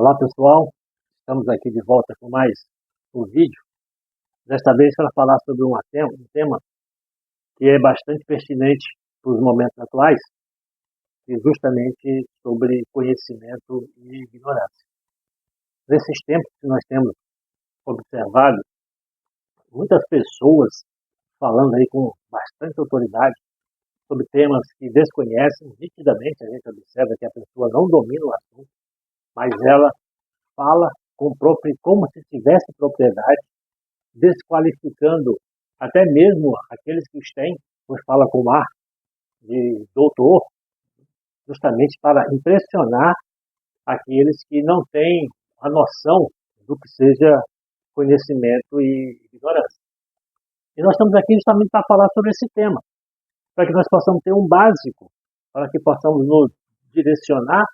Olá pessoal, estamos aqui de volta com mais um vídeo, desta vez para falar sobre um tema que é bastante pertinente para os momentos atuais, e justamente sobre conhecimento e ignorância. Nesses tempos que nós temos observado, muitas pessoas falando aí com bastante autoridade sobre temas que desconhecem, nitidamente a gente observa que a pessoa não domina o assunto, mas ela fala como se tivesse propriedade, desqualificando até mesmo aqueles que os têm, pois fala com ar de doutor, justamente para impressionar aqueles que não têm a noção do que seja conhecimento e ignorância. E nós estamos aqui justamente para falar sobre esse tema, para que nós possamos ter um básico, para que possamos nos direcionar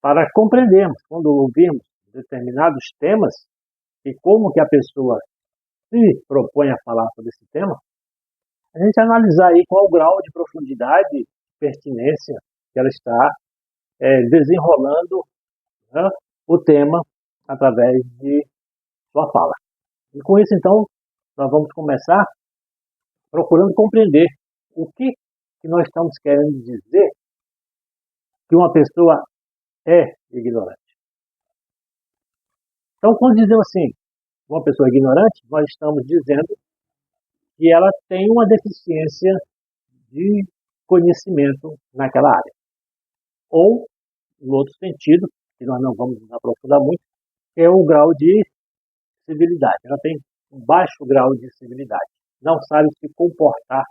para compreendermos, quando ouvirmos determinados temas, e como que a pessoa se propõe a falar sobre esse tema, a gente analisar aí qual o grau de profundidade e pertinência que ela está desenrolando, né, o tema através de sua fala. E com isso, então, nós vamos começar procurando compreender o que nós estamos querendo dizer que uma pessoa é ignorante. Então, quando dizemos assim, uma pessoa ignorante, nós estamos dizendo que ela tem uma deficiência de conhecimento naquela área. Ou, no outro sentido, que nós não vamos nos aprofundar muito, é o grau de civilidade. Ela tem um baixo grau de civilidade. Não sabe se comportar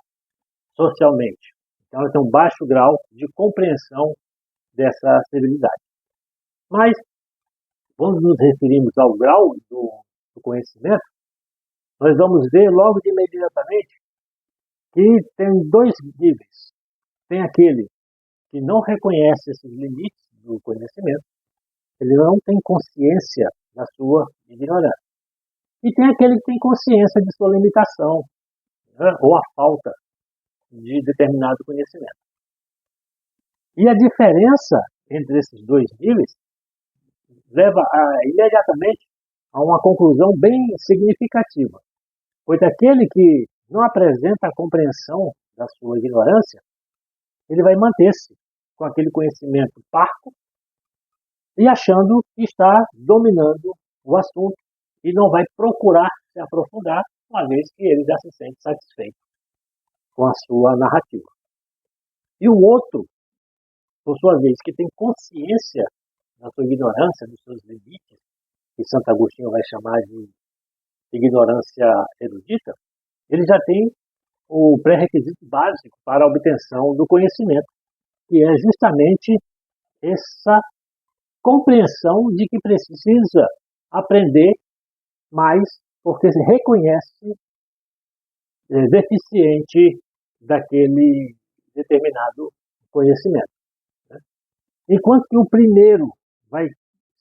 socialmente. Então, ela tem um baixo grau de compreensão dessa civilidade. Mas, quando nos referimos ao grau do conhecimento, nós vamos ver logo de imediatamente que tem dois níveis. Tem aquele que não reconhece esses limites do conhecimento, ele não tem consciência da sua ignorância. E tem aquele que tem consciência de sua limitação, né, ou a falta de determinado conhecimento. E a diferença entre esses dois níveis leva imediatamente a uma conclusão bem significativa. Pois aquele que não apresenta a compreensão da sua ignorância, ele vai manter-se com aquele conhecimento parco e achando que está dominando o assunto e não vai procurar se aprofundar, uma vez que ele já se sente satisfeito com a sua narrativa. E o outro, por sua vez, que tem consciência da sua ignorância, dos seus limites, que Santo Agostinho vai chamar de ignorância erudita, ele já tem o pré-requisito básico para a obtenção do conhecimento, que é justamente essa compreensão de que precisa aprender mais, porque se reconhece deficiente daquele determinado conhecimento. Né? Enquanto que o primeiro vai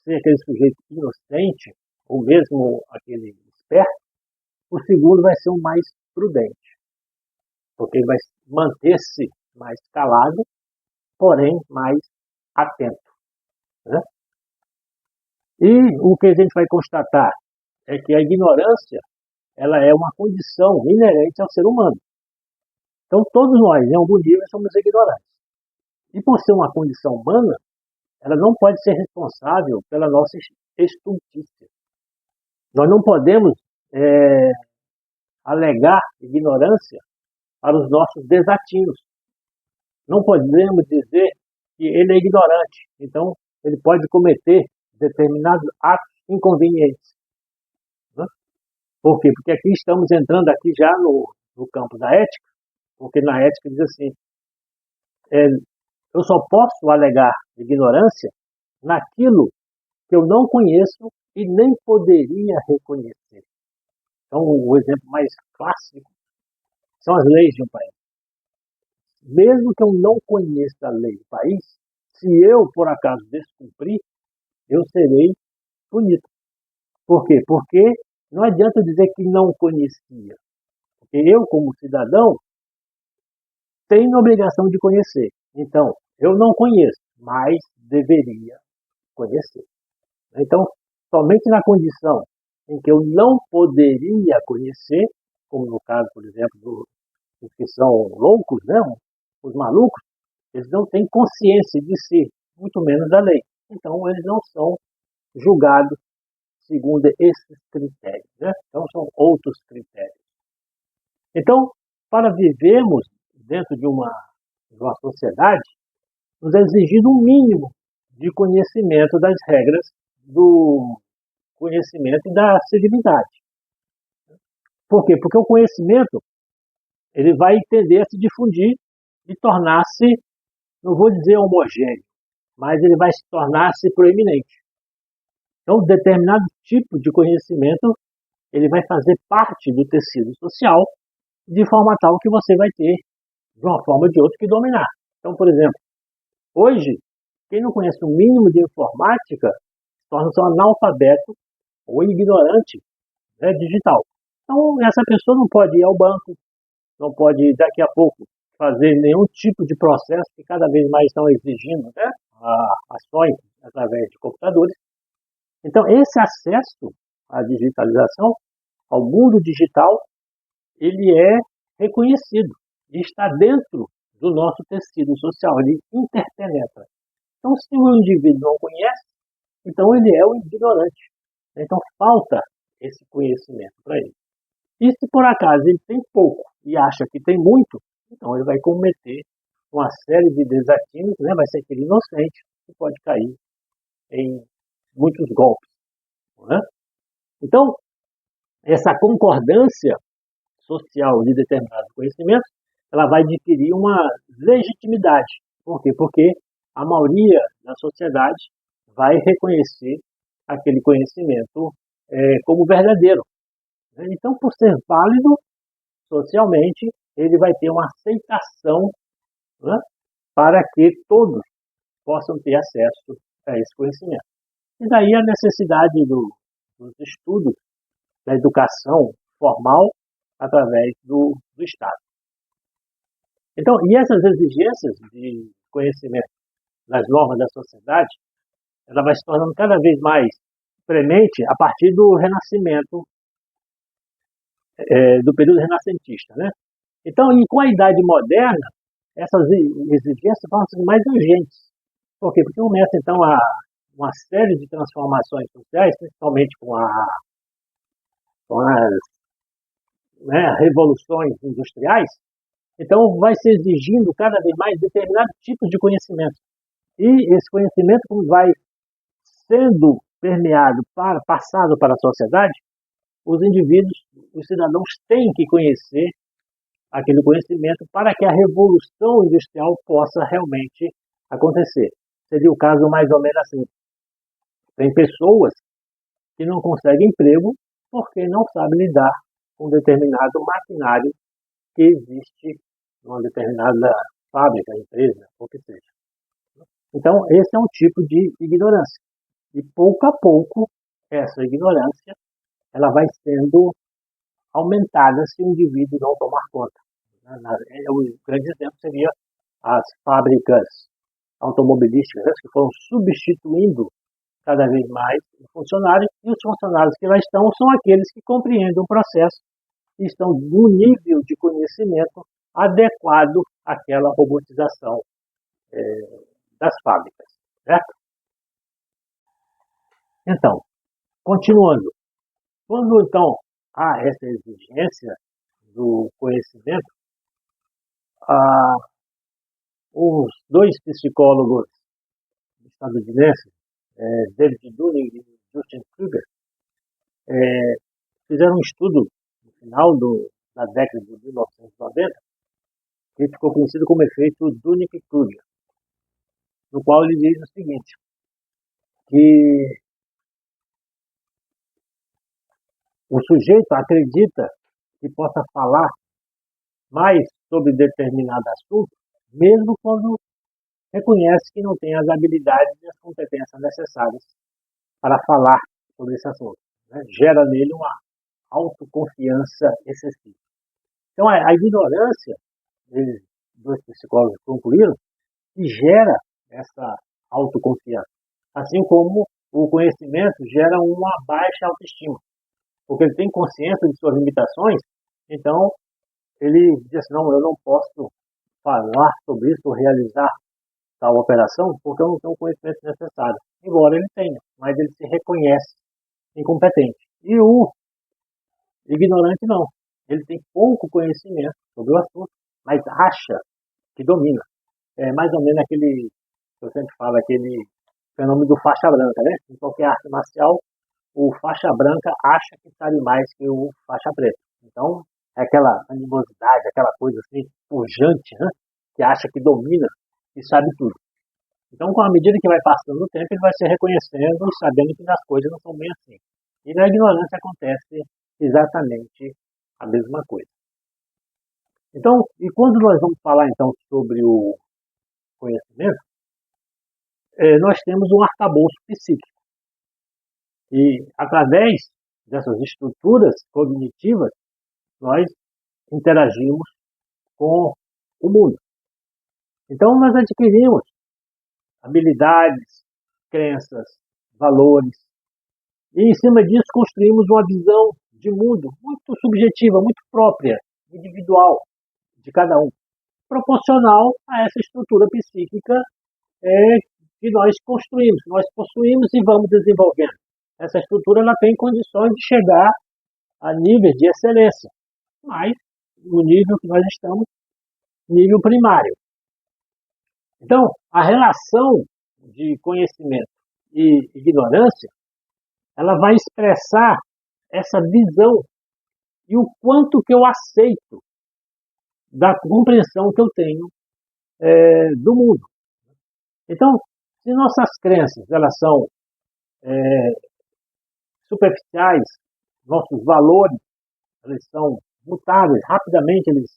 ser aquele sujeito inocente, ou mesmo aquele esperto, o segundo vai ser o mais prudente, porque ele vai manter-se mais calado, porém mais atento. Né? E o que a gente vai constatar é que a ignorância ela é uma condição inerente ao ser humano. Então todos nós, em algum nível, somos ignorantes. E por ser uma condição humana, ela não pode ser responsável pela nossa estultícia. Nós não podemos alegar ignorância para os nossos desatinos. Não podemos dizer que ele é ignorante, então ele pode cometer determinados atos inconvenientes. Né? Por quê? Porque aqui estamos entrando aqui já no campo da ética, porque na ética diz assim, eu só posso alegar ignorância naquilo que eu não conheço e nem poderia reconhecer. Então, o exemplo mais clássico são as leis de um país. Mesmo que eu não conheça a lei do país, se eu, por acaso, descumprir, eu serei punido. Por quê? Porque não adianta eu dizer que não conhecia. Porque eu, como cidadão, tenho a obrigação de conhecer. Então, eu não conheço, mas deveria conhecer. Então, somente na condição em que eu não poderia conhecer, como no caso, por exemplo, dos que são loucos, né? Os malucos, eles não têm consciência de si, muito menos da lei. Então, eles não são julgados segundo esses critérios, né? Então, são outros critérios. Então, para vivermos dentro de uma sociedade, nos é exigido um mínimo de conhecimento das regras do conhecimento e da civilidade. Por quê? Porque o conhecimento ele vai tender a se difundir e tornar-se, não vou dizer homogêneo, mas ele vai se tornar-se proeminente. Então, determinado tipo de conhecimento ele vai fazer parte do tecido social de forma tal que você vai ter, de uma forma ou de outra, que dominar. Então, por exemplo, hoje, quem não conhece o mínimo de informática torna-se um analfabeto ou ignorante, né, digital. Então, essa pessoa não pode ir ao banco, não pode, daqui a pouco, fazer nenhum tipo de processo que cada vez mais estão exigindo, né, ações através de computadores. Então, esse acesso à digitalização, ao mundo digital, ele é reconhecido e está dentro do nosso tecido social, ele interpenetra. Então, se o indivíduo não conhece, então ele é um ignorante. Então, falta esse conhecimento para ele. E se por acaso ele tem pouco e acha que tem muito, então ele vai cometer uma série de desatinos, né? Vai ser aquele inocente que pode cair em muitos golpes. Não é? Então, essa concordância social de determinados conhecimentos, ela vai adquirir uma legitimidade. Por quê? Porque a maioria da sociedade vai reconhecer aquele conhecimento como verdadeiro. Então, por ser válido socialmente, ele vai ter uma aceitação, né, para que todos possam ter acesso a esse conhecimento. E daí a necessidade dos estudos, da educação formal, através do Estado. Então, e essas exigências de conhecimento das normas da sociedade, ela vai se tornando cada vez mais premente a partir do Renascimento, do período renascentista, né? Então, e com a Idade Moderna, essas exigências vão ser mais urgentes. Por quê? Porque começa, então, uma série de transformações sociais, principalmente com as, né, revoluções industriais. Então, vai se exigindo cada vez mais determinados tipos de conhecimento. E esse conhecimento, como vai sendo permeado, passado para a sociedade, os indivíduos, os cidadãos têm que conhecer aquele conhecimento para que a revolução industrial possa realmente acontecer. Seria o caso mais ou menos assim. Tem pessoas que não conseguem emprego porque não sabem lidar com determinado maquinário que existe numa determinada fábrica, empresa, ou que seja. Então, esse é um tipo de ignorância. E pouco a pouco, essa ignorância ela vai sendo aumentada se o indivíduo não tomar conta. O grande exemplo seria as fábricas automobilísticas, né, que foram substituindo cada vez mais os funcionários, e os funcionários que lá estão são aqueles que compreendem o processo e estão no nível de conhecimento adequado àquela robotização das fábricas. Certo? Então, continuando, quando então há essa exigência do conhecimento, os dois psicólogos estadunidenses, David Dunning e Justin Kruger, fizeram um estudo no final da década de 1990, que ficou conhecido como efeito Dunning-Kruger, no qual ele diz o seguinte, que o sujeito acredita que possa falar mais sobre determinado assunto, mesmo quando reconhece que não tem as habilidades e as competências necessárias para falar sobre esse assunto. Né? Gera nele uma autoconfiança excessiva. Então, a ignorância, eles, dois psicólogos concluíram, que gera essa autoconfiança. Assim como o conhecimento gera uma baixa autoestima, porque ele tem consciência de suas limitações, então ele diz assim, não, eu não posso falar sobre isso ou realizar tal operação porque eu não tenho o conhecimento necessário. Embora ele tenha, mas ele se reconhece incompetente. E o ignorante não. Ele tem pouco conhecimento sobre o assunto, mas acha que domina. É mais ou menos aquele, que eu sempre falo, aquele fenômeno do faixa branca, né? Em qualquer arte marcial, o faixa branca acha que sabe mais que o faixa preta. Então, é aquela animosidade, aquela coisa assim, pujante, né? Que acha que domina e sabe tudo. Então, com a medida que vai passando o tempo, ele vai se reconhecendo e sabendo que as coisas não são bem assim. E na ignorância acontece exatamente a mesma coisa. Então, e quando nós vamos falar então sobre o conhecimento, nós temos um arcabouço psíquico. E através dessas estruturas cognitivas, nós interagimos com o mundo. Então, nós adquirimos habilidades, crenças, valores, e em cima disso construímos uma visão de mundo muito subjetiva, muito própria, individual de cada um, proporcional a essa estrutura psíquica que nós construímos, que nós possuímos e vamos desenvolvendo. Essa estrutura ela tem condições de chegar a níveis de excelência, mas no nível que nós estamos, nível primário. Então, a relação de conhecimento e ignorância, ela vai expressar essa visão e o quanto que eu aceito da compreensão que eu tenho do mundo. Então, se nossas crenças elas são superficiais, nossos valores eles são mutáveis, rapidamente eles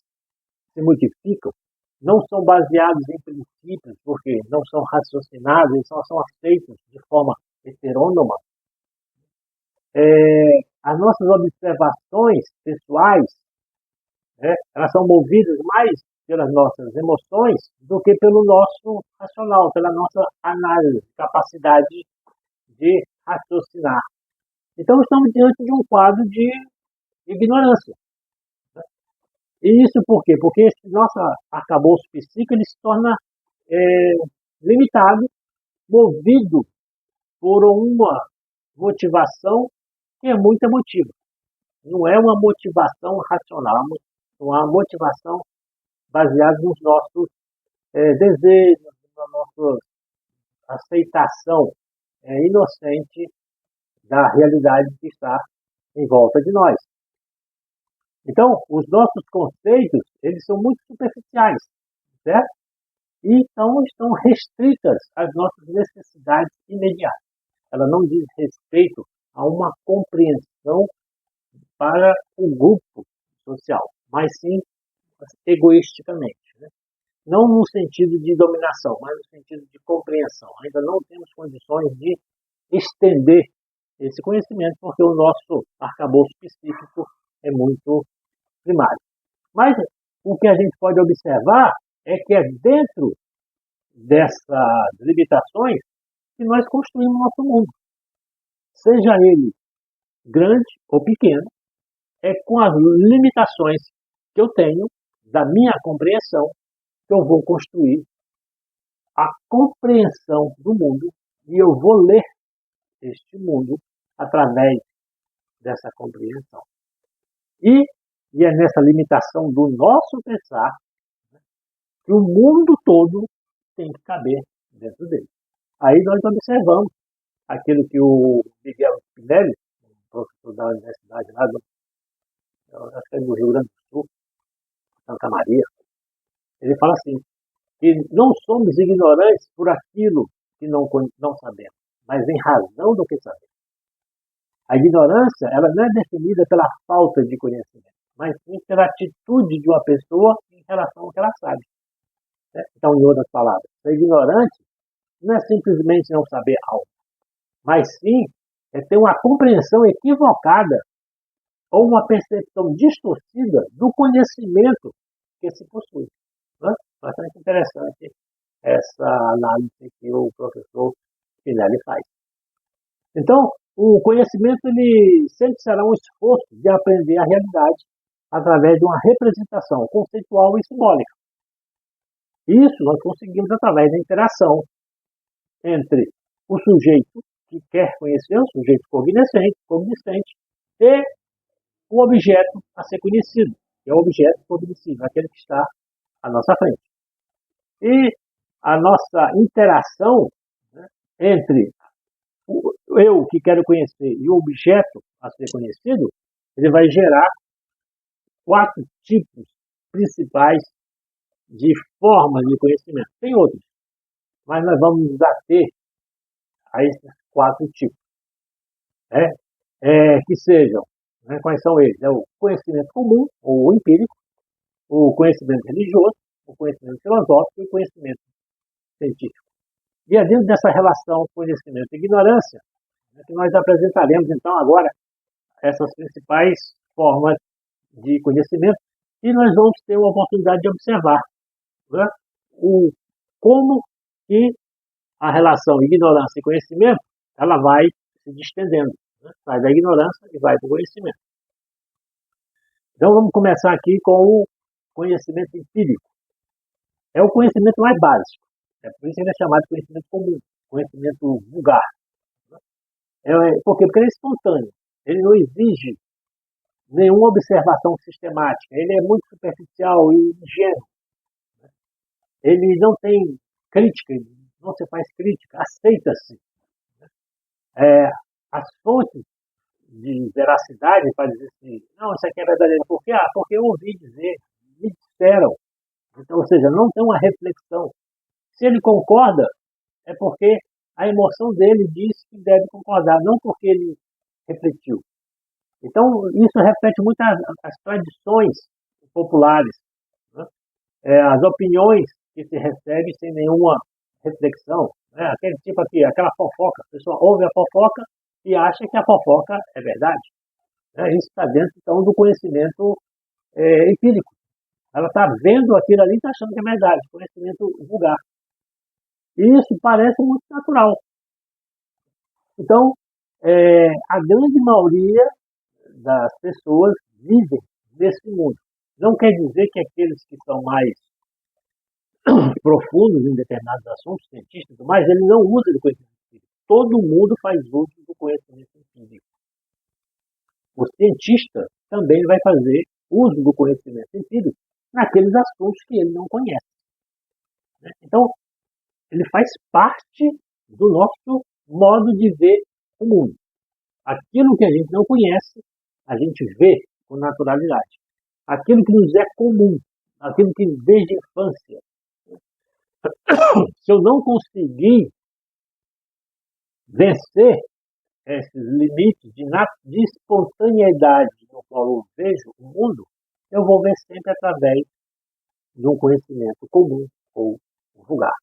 se modificam, não são baseados em princípios, porque não são raciocinados, eles só são aceitos de forma heterônoma. As nossas observações pessoais, elas são movidas mais pelas nossas emoções do que pelo nosso racional, pela nossa análise, capacidade de raciocinar. Então, estamos diante de um quadro de ignorância. E isso por quê? Porque esse nosso arcabouço psíquico ele se torna limitado, movido por uma motivação que é muito emotiva. Não é uma motivação racional, é uma motivação baseada nos nossos desejos, na nossa aceitação inocente da realidade que está em volta de nós. Então, os nossos conceitos, eles são muito superficiais, certo? E então estão restritas às nossas necessidades imediatas. Ela não diz respeito a uma compreensão para o grupo social, mas sim egoisticamente. Né? Não no sentido de dominação, mas no sentido de compreensão. Ainda não temos condições de estender esse conhecimento, porque o nosso arcabouço psíquico é muito primário. Mas o que a gente pode observar é que é dentro dessas limitações que nós construímos o nosso mundo. Seja ele grande ou pequeno, é com as limitações que eu tenho da minha compreensão que eu vou construir a compreensão do mundo e eu vou ler este mundo através dessa compreensão. E é nessa limitação do nosso pensar que o mundo todo tem que caber dentro dele. Aí nós observamos aquilo que o Miguel Spinelli, professor da universidade lá acho que é do Rio Grande do Sul, Santa Maria, ele fala assim, que não somos ignorantes por aquilo que não sabemos, mas em razão do que sabemos. A ignorância ela não é definida pela falta de conhecimento, mas sim pela atitude de uma pessoa em relação ao que ela sabe. Então, em outras palavras, ser ignorante não é simplesmente não saber algo, mas sim é ter uma compreensão equivocada ou uma percepção distorcida do conhecimento que se possui. Né? Bastante interessante essa análise que o professor Spinelli faz. Então, o conhecimento ele sempre será um esforço de aprender a realidade através de uma representação conceitual e simbólica. Isso nós conseguimos através da interação entre o sujeito que quer conhecer, o sujeito cognoscente, e o objeto a ser conhecido, que é o objeto cognoscível, aquele que está à nossa frente. E a nossa interação, né, entre eu que quero conhecer e o objeto a ser conhecido, ele vai gerar 4 tipos principais de formas de conhecimento. Tem outros, mas nós vamos nos ater a esses 4 tipos, né? Que sejam, né, quais são eles? É o conhecimento comum, ou empírico, o conhecimento religioso, o conhecimento filosófico e o conhecimento científico. E é dentro dessa relação conhecimento e ignorância, né, que nós apresentaremos, então, agora, essas principais formas de conhecimento, e nós vamos ter a oportunidade de observar, né, como que a relação ignorância e conhecimento ela vai se distendendo, né? Sai da ignorância e vai para o conhecimento. Então vamos começar aqui com o conhecimento empírico. É o conhecimento mais básico. É por isso que ele é chamado de conhecimento comum, conhecimento vulgar. Por quê? Porque ele é espontâneo. Ele não exige nenhuma observação sistemática. Ele é muito superficial e ingênuo. Ele não tem crítica, não se faz crítica, aceita-se. As fontes de veracidade para dizer assim, não, isso aqui é verdadeiro. Por quê? Porque eu ouvi dizer, me disseram. Então, ou seja, não tem uma reflexão. Se ele concorda, é porque a emoção dele diz que deve concordar, não porque ele refletiu. Então, isso reflete muito as tradições populares, né? As opiniões que se recebem sem nenhuma reflexão. Né? Aquele tipo aqui, aquela fofoca. A pessoa ouve a fofoca e acha que a fofoca é verdade. Né? Isso está dentro, então, do conhecimento empírico. Ela está vendo aquilo ali e está achando que é verdade. Conhecimento vulgar. E isso parece muito natural. Então, a grande maioria das pessoas vivem nesse mundo. Não quer dizer que aqueles que são mais profundos em determinados assuntos, cientistas, mas ele não usa do conhecimento empírico. Todo mundo faz uso do conhecimento empírico. O cientista também vai fazer uso do conhecimento empírico naqueles assuntos que ele não conhece. Né? Então, ele faz parte do nosso modo de ver o mundo. Aquilo que a gente não conhece, a gente vê com naturalidade. Aquilo que nos é comum, aquilo que desde a infância. Se eu não conseguir vencer esses limites de espontaneidade no qual eu vejo o mundo, eu vou ver sempre através de um conhecimento comum ou vulgar.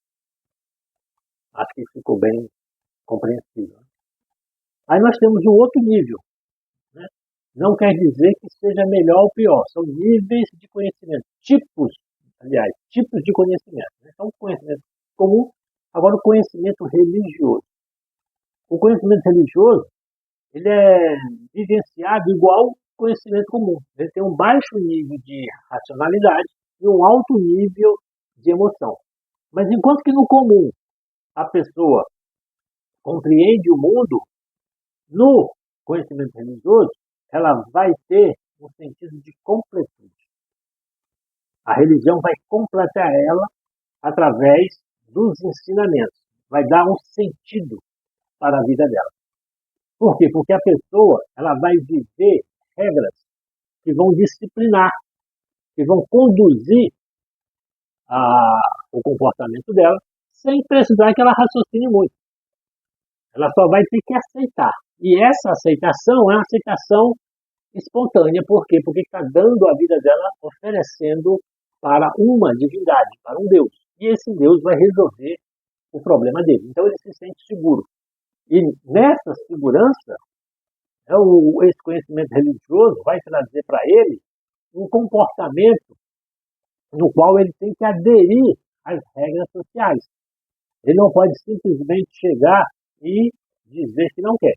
Acho que ficou bem compreensível. Aí nós temos um outro nível. Né? Não quer dizer que seja melhor ou pior. São níveis de conhecimento. Tipos de conhecimento. Né? Então, o conhecimento comum. Agora, o conhecimento religioso. O conhecimento religioso, ele é vivenciado igual ao conhecimento comum. Ele tem um baixo nível de racionalidade e um alto nível de emoção. Mas enquanto que no comum a pessoa compreende o mundo, no conhecimento religioso, ela vai ter um sentido de completude. A religião vai completar ela através dos ensinamentos. Vai dar um sentido para a vida dela. Por quê? Porque a pessoa ela vai viver regras que vão disciplinar, que vão conduzir o comportamento dela, sem precisar que ela raciocine muito. Ela só vai ter que aceitar. E essa aceitação é uma aceitação espontânea. Por quê? Porque está dando a vida dela, oferecendo para uma divindade, para um Deus. E esse Deus vai resolver o problema dele. Então ele se sente seguro. E nessa segurança, esse conhecimento religioso vai trazer para ele um comportamento no qual ele tem que aderir às regras sociais. Ele não pode simplesmente chegar e dizer que não quer.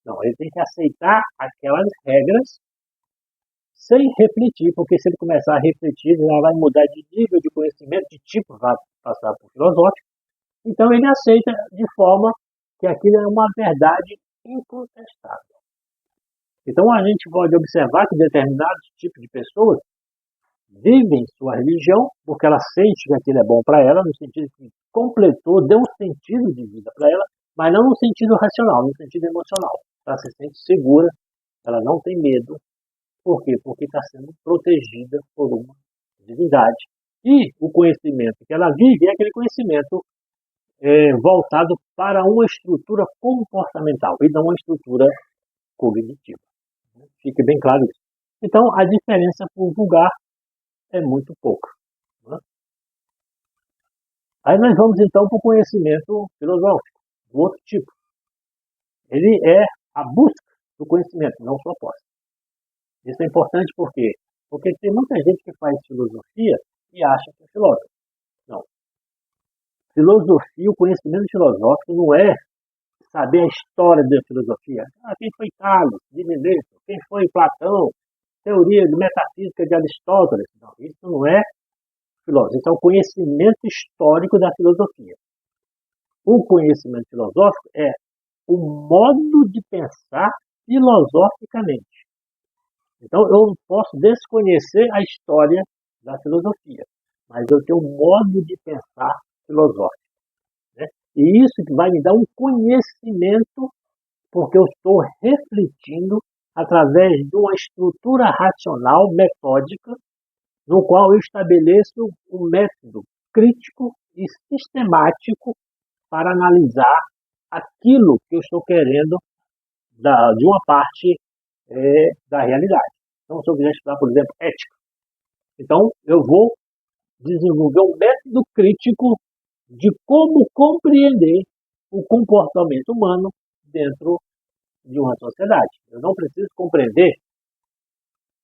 Não, ele tem que aceitar aquelas regras sem refletir, porque se ele começar a refletir, ele já vai mudar de nível de conhecimento, de tipo, vai passar por filosófico. Então ele aceita de forma que aquilo é uma verdade incontestável. Então a gente pode observar que determinados tipos de pessoas vivem sua religião porque ela sente que aquilo é bom para ela, no sentido que completou, deu um sentido de vida para ela, mas não no sentido racional, no sentido emocional. Ela se sente segura, ela não tem medo. Por quê? Porque está sendo protegida por uma divindade. E o conhecimento que ela vive é aquele conhecimento voltado para uma estrutura comportamental e não uma estrutura cognitiva. Fique bem claro isso. Então, a diferença por vulgar é muito pouca. Né? Aí nós vamos então para o conhecimento filosófico, do outro tipo. Ele é a busca do conhecimento, não sua posse. Isso é importante por quê? Porque tem muita gente que faz filosofia e acha que é filósofo. Não. Filosofia, o conhecimento filosófico não é saber a história da filosofia. Quem foi Tales, de Mileto, quem foi Platão, teoria de metafísica de Aristóteles. Não, isso não é filosofia, isso é o conhecimento histórico da filosofia. O conhecimento filosófico é o modo de pensar filosoficamente. Então, eu não posso desconhecer a história da filosofia, mas eu tenho um modo de pensar filosófico. Né? E isso que vai me dar um conhecimento, porque eu estou refletindo através de uma estrutura racional, metódica, no qual eu estabeleço um método crítico e sistemático para analisar aquilo que eu estou querendo de uma parte da realidade. Então, se eu quiser estudar, por exemplo, ética, então eu vou desenvolver um método crítico de como compreender o comportamento humano dentro de uma sociedade. Eu não preciso compreender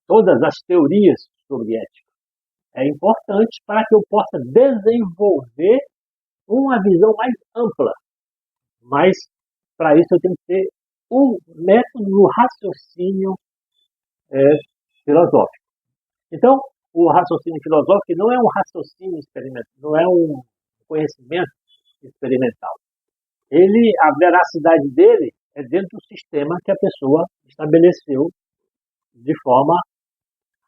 todas as teorias sobre ética. É importante para que eu possa desenvolver uma visão mais ampla. Mas, para isso, eu tenho que ter um método do raciocínio filosófico. Então, o raciocínio filosófico não é um raciocínio experimental, não é um conhecimento experimental. A veracidade dele é dentro do sistema que a pessoa estabeleceu de forma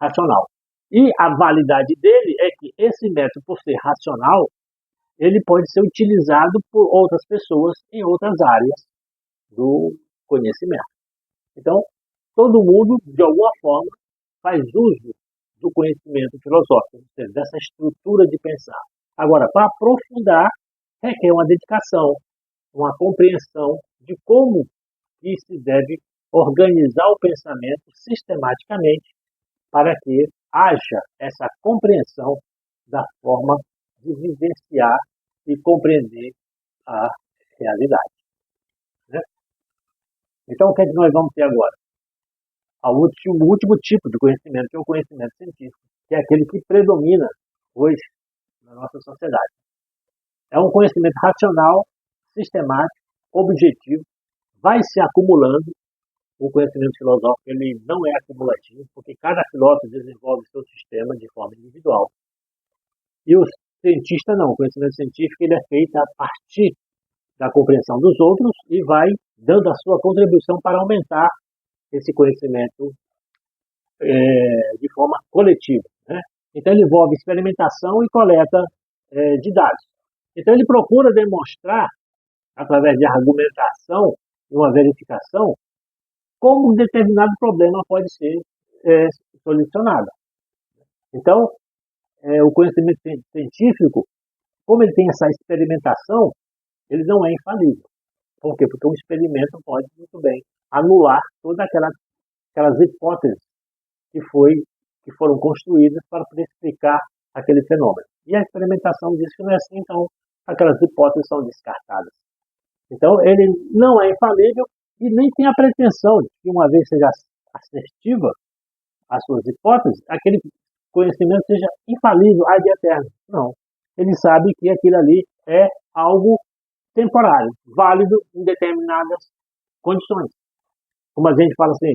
racional. E a validade dele é que esse método, por ser racional, ele pode ser utilizado por outras pessoas em outras áreas do conhecimento. Então, todo mundo, de alguma forma, faz uso do conhecimento filosófico, ou seja, dessa estrutura de pensar. Agora, para aprofundar, requer uma dedicação, uma compreensão de como que se deve organizar o pensamento sistematicamente para que haja essa compreensão da forma de vivenciar e compreender a realidade. Né? Então, o que é que nós vamos ter agora? O último tipo de conhecimento, que é o conhecimento científico, que é aquele que predomina hoje na nossa sociedade. É um conhecimento racional, sistemático, objetivo, vai se acumulando. O conhecimento filosófico ele não é acumulativo, porque cada filósofo desenvolve seu sistema de forma individual. E o cientista não. O conhecimento científico ele é feito a partir da compreensão dos outros e vai dando a sua contribuição para aumentar esse conhecimento de forma coletiva. Né? Então, ele envolve experimentação e coleta de dados. Então, ele procura demonstrar, através de argumentação e uma verificação, como um determinado problema pode ser solucionado. Então, o conhecimento científico, como ele tem essa experimentação, ele não é infalível. Por quê? Porque um experimento pode muito bem anular todas aquelas hipóteses que foram construídas para explicar aquele fenômeno. E a experimentação diz que não é assim, então aquelas hipóteses são descartadas. Então, ele não é infalível e nem tem a pretensão de que, uma vez seja assertiva às suas hipóteses, aquele conhecimento seja infalível ad eterno. Não. Ele sabe que aquilo ali é algo temporário, válido em determinadas condições. Como a gente fala assim,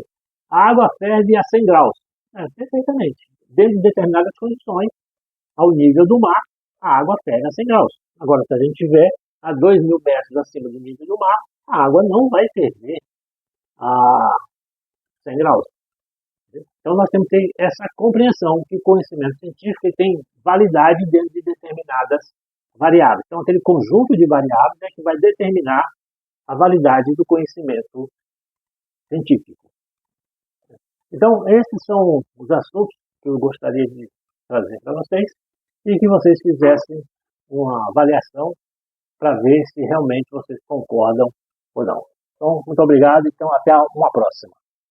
a água ferve a 100 graus. Perfeitamente. Desde determinadas condições, ao nível do mar, a água ferve a 100 graus. Agora, se a gente estiver a 2.000 metros acima do nível do mar, a água não vai ferver a 100 graus. Então, nós temos que ter essa compreensão que o conhecimento científico tem validade dentro de determinadas variáveis. Então, aquele conjunto de variáveis é que vai determinar a validade do conhecimento científico. Então, esses são os assuntos que eu gostaria de trazer para vocês e que vocês fizessem uma avaliação para ver se realmente vocês concordam ou não. Então, muito obrigado. Então, até uma próxima.